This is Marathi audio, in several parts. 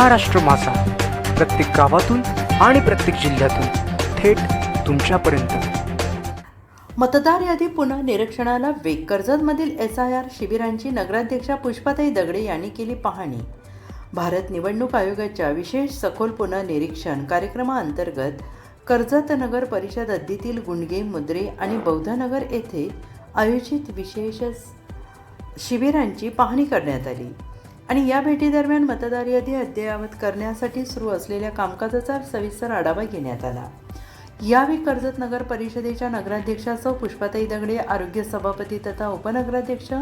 महाराष्ट्र माझा, प्रत्येक गावातून आणि प्रत्येक जिल्ह्यातून थेट तुमच्यापर्यंत। मतदार यादी पुन्हा निरीक्षणाला वेग। कर्जतमधील SIR शिबिरांची नगराध्यक्षा पुष्पाताई दगडे यांनी केली पाहणी। भारत निवडणूक आयोगाच्या विशेष सखोल पुनर्निरीक्षण कार्यक्रमाअंतर्गत कर्जत नगर परिषद हद्दीतील गुंडगे, मुद्रे आणि बौद्धनगर येथे आयोजित विशेष शिबिरांची पाहणी करण्यात आली आणि या भेटीदरम्यान मतदार यादी अद्ययावत करण्यासाठी सुरू असलेल्या कामकाजाचा सविस्तर आढावा घेण्यात आला। यावेळी कर्जत नगर परिषदेच्या नगराध्यक्षा सौ पुष्पाताई दगडे, आरोग्य सभापती तथा उपनगराध्यक्ष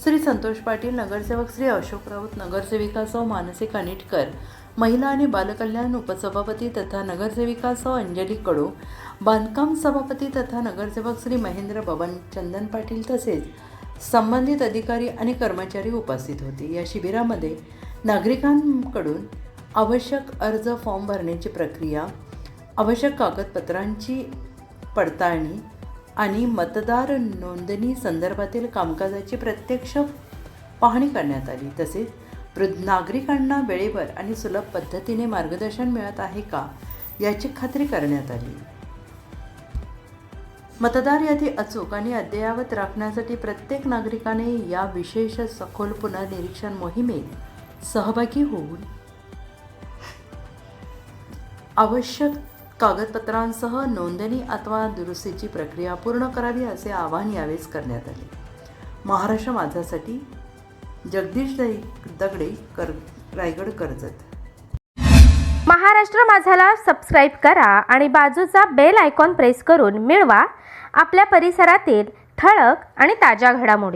श्री संतोष पाटील, नगरसेवक श्री अशोक राऊत, नगरसेविका सौ मानसी कानिटकर, महिला आणि बालकल्याण उपसभापती तथा नगरसेविका सौ अंजली कडू, बांधकाम सभापती तथा नगरसेवक श्री महेंद्र बबन चंदन पाटील तसेच संबंधित अधिकारी आणि कर्मचारी उपस्थित होते। या शिबिरामध्ये नागरिकांकडून आवश्यक अर्ज फॉर्म भरण्याची प्रक्रिया, आवश्यक कागदपत्रांची पडताळणी आणि मतदार नोंदणी संदर्भातील कामकाजाची प्रत्यक्ष पाहणी करण्यात आली। तसेच नागरिकांना वेळेवर आणि सुलभ पद्धतीने मार्गदर्शन मिळत आहे का याची खात्री करण्यात आली। मतदार यादी अचूक आणि अद्ययावत राखण्यासाठी प्रत्येक नागरिकाने या विशेष सखोल पुनर्निरीक्षण मोहिमेत सहभागी होऊन आवश्यक कागदपत्रांसह नोंदणी अथवा दुरुस्तीची प्रक्रिया पूर्ण करावी असे आवाहन यावेळेस करण्यात आले। महाराष्ट्र माझासाठी जगदीश दगडे, रायगड, कर्जत। महाराष्ट्र माझाला सबस्क्राईब करा आणि बाजूचा बेल आयकॉन प्रेस करून मिळवा आपल्या परिसरातील ठळक आणि ताज्या घडामोडी।